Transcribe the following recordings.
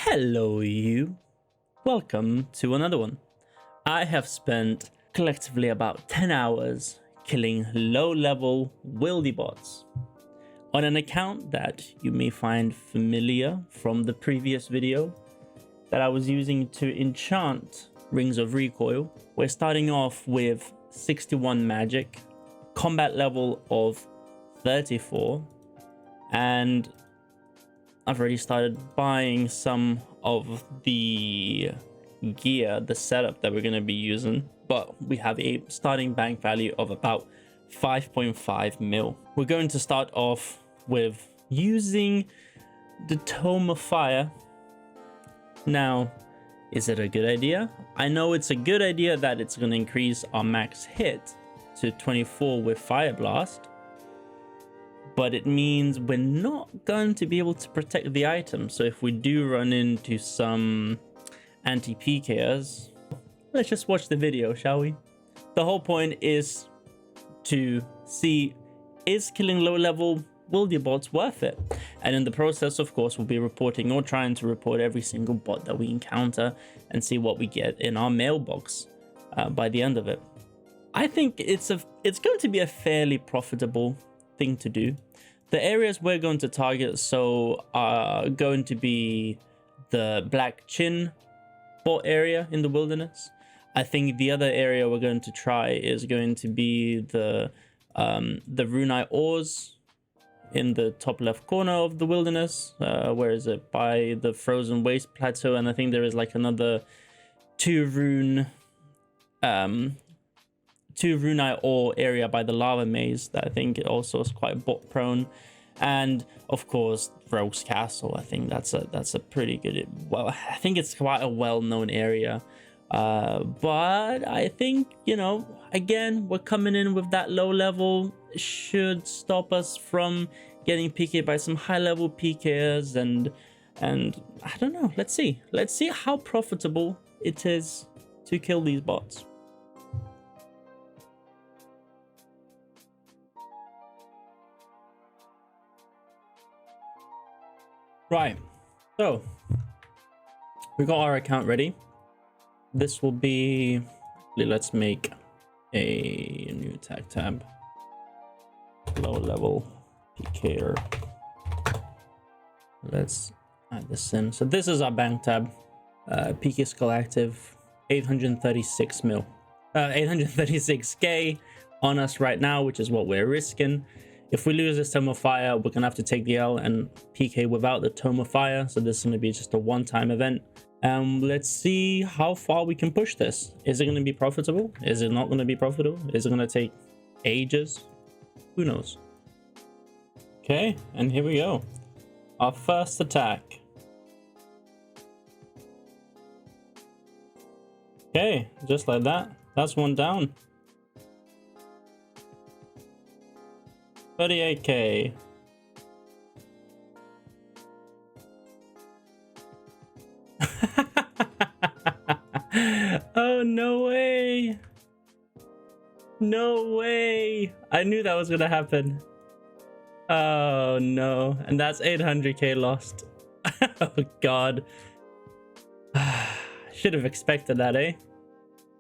Hello you, welcome to another one. I have spent collectively about 10 hours killing low-level Wildy bots on an account that you may find familiar from the previous video that I was using to enchant Rings of Recoil. We're starting off with 61 magic, combat level of 34, and I've already started buying some of the gear, the setup that we're going to be using, but we have a starting bank value of about 5.5 mil. We're going to start off with using the Tome of Fire. Now, is it a good idea? I know it's a good idea that it's going to increase our max hit to 24 with Fire Blast, but it means we're not going to be able to protect the item. So if we do run into some anti-PKers, let's just watch the video, shall we? The whole point is to see, is killing low level Wildy bots worth it? And in the process, of course, we'll be reporting or trying to report every single bot that we encounter and see what we get in our mailbox by the end of it. I think it's going to be a fairly profitable thing to do. The areas we're going to target are going to be the Black Chin bot area in the wilderness. I think the other area we're going to try is going to be the Runai ores in the top left corner of the wilderness. Where is it? By the Frozen Waste Plateau, and I think there is like another two Runai ore area by the lava maze that I think also is quite bot prone. And of course Rogue's Castle. I think that's a pretty good, well, I think it's quite a well-known area, but I think, you know, again, we're coming in with that low level, should stop us from getting PK by some high level PKers, and I don't know, let's see how profitable it is to kill these bots. Right, so we got our account ready. This will be, let's make a new tag tab, low level PKer. Let's add this in. So this is our bank tab, PK skull active, 836 mil, 836k on us right now, which is what we're risking. If we lose this Tome of Fire, we're going to have to take the L and PK without the Tome of Fire. So this is going to be just a one-time event. Let's see how far we can push this. Is it going to be profitable? Is it not going to be profitable? Is it going to take ages? Who knows? Okay, and here we go. Our first attack. Okay, just like that. That's one down. 38k. Oh, no way. No way. I knew that was gonna happen. Oh no. And that's 800k lost. Oh god. Should have expected that, eh?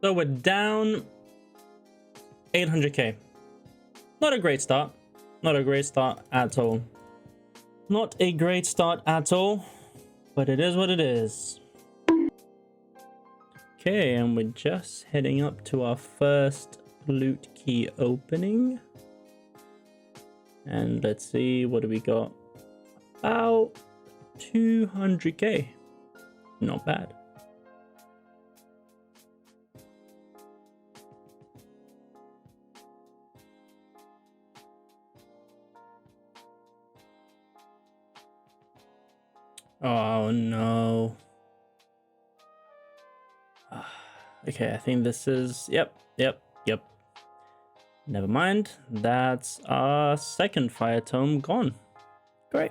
So we're down 800k. Not a great start. Not a great start at all. Not a great start at all, but it is what it is. Okay, and we're just heading up to our first loot key opening. And let's see, what do we got? About 200k. Not bad. Oh no. Okay, I think this is, yep. Never mind. That's our second fire tome gone. Great.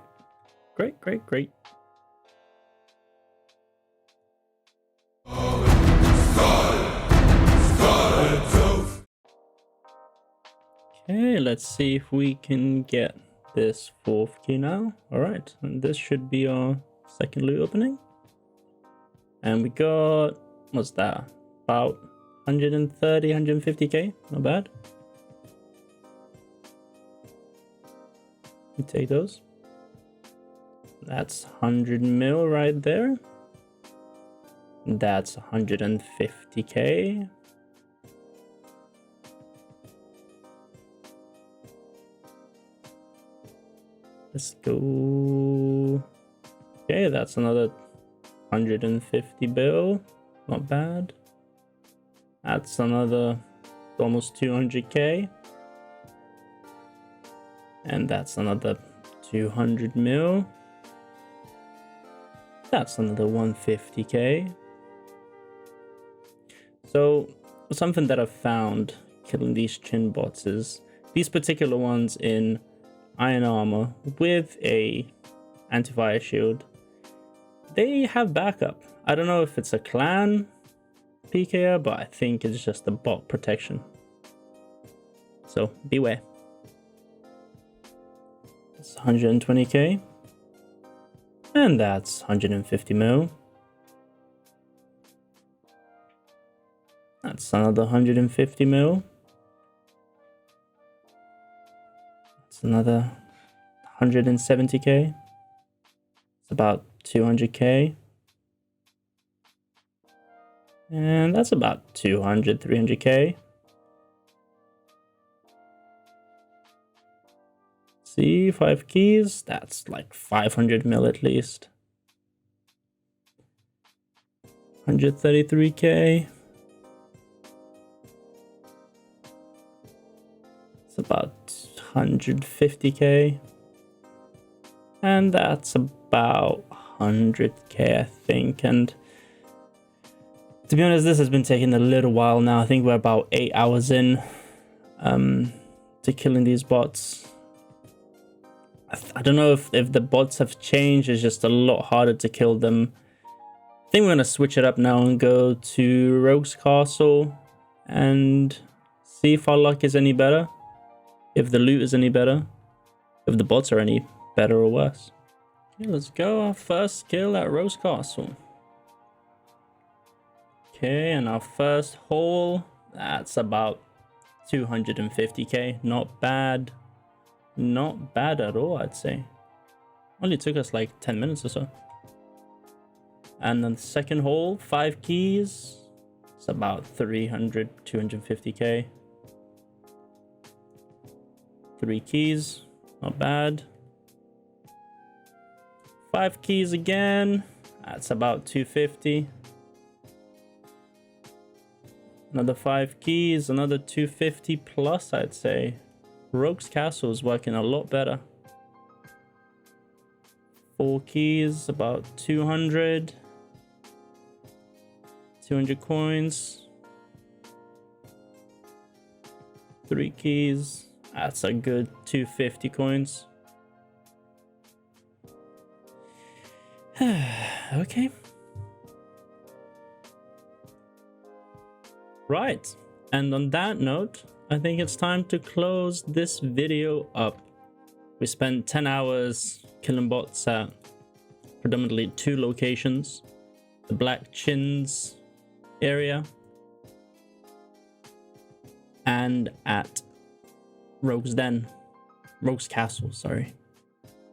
Okay, let's see if we can get this fourth key now. All right, and this should be our second loot opening. And we got, what's that? About 130, 150k. Not bad. You take those. That's 100 mil right there. That's 150k. Let's go. Okay, that's another 150 bill. Not bad. That's another almost 200k. And that's another 200 mil. That's another 150k. So something that I've found killing these chin bots is these particular ones in iron armor with a anti-fire shield, they have backup. I don't know if it's a clan PKer, but I think it's just a bot protection. So beware. It's 120k. And that's 150 mil. That's another 150 mil. That's another 170k. It's about 200k. And that's about 200, 300k. See, 5 keys, that's like 500 mil at least. 133k. It's about 150k. And that's about 100k, I think. And to be honest, this has been taking a little while now. I think we're about 8 hours in to killing these bots. I don't know if the bots have changed. It's just a lot harder to kill them. I think we're going to switch it up now and go to Rogue's Castle and see if our luck is any better. If the loot is any better. If the bots are any better or worse. Okay, let's go. Our first kill at Rogue's Castle. Okay, and our first haul, that's about 250k. Not bad. Not bad at all, I'd say. Only took us like 10 minutes or so. And then the second haul, 5 keys. It's about 300, 250k. 3 keys, not bad. 5 keys again. That's about 250. Another 5 keys, another 250 plus, I'd say. Rogue's Castle is working a lot better. 4 keys, about 200. 200 coins. 3 keys. That's a good 250 coins. Okay. Right. And on that note, I think it's time to close this video up. We spent 10 hours killing bots at predominantly 2 locations. The Black Chins area and at Rogue's Castle, sorry.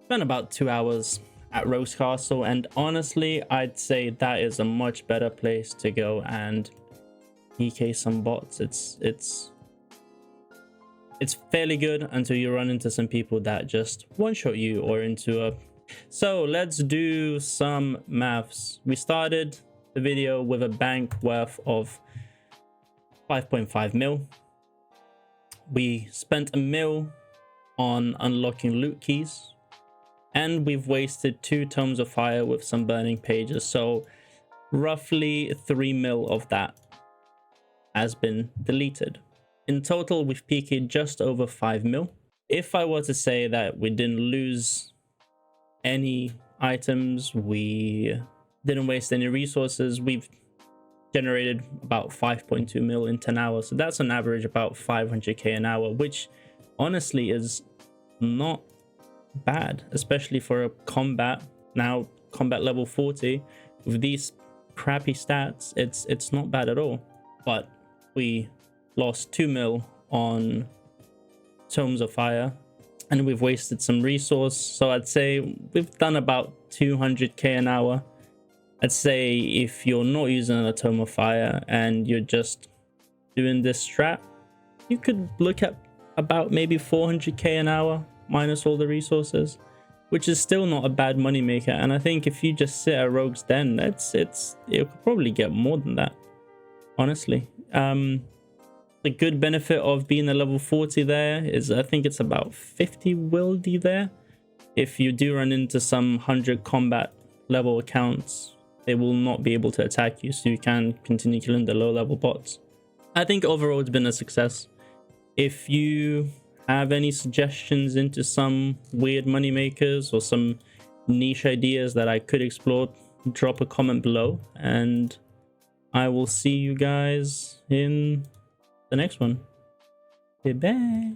Spent about 2 hours at Rogue's Castle, and honestly, I'd say that is a much better place to go and EK some bots. It's fairly good until you run into some people that just one-shot you or into a... So let's do some maths. We started the video with a bank worth of 5.5 mil. We spent a mil on unlocking loot keys, and we've wasted 2 tomes of fire with some burning pages. So roughly 3 mil of that has been deleted. In total, we've peaked just over 5 mil. If I were to say that we didn't lose any items, we didn't waste any resources, we've generated about 5.2 mil in 10 hours. So that's on average about 500k an hour, which honestly is not bad, especially for a combat, now combat level 40, with these crappy stats. It's not bad at all. But we lost 2 mil on Tomes of Fire, and we've wasted some resource. So I'd say we've done about 200k an hour. I'd say if you're not using a Tome of Fire and you're just doing this strat, you could look at about maybe 400k an hour minus all the resources, which is still not a bad money maker. And I think if you just sit at Rogue's Den, it could probably get more than that, honestly. The good benefit of being a level 40 there is I think it's about 50 Wildy there. If you do run into some 100 combat level accounts, they will not be able to attack you, so you can continue killing the low level bots. I think overall it's been a success. If you have any suggestions into some weird money makers or some niche ideas that I could explore, drop a comment below, and I will see you guys in the next one. Bye bye.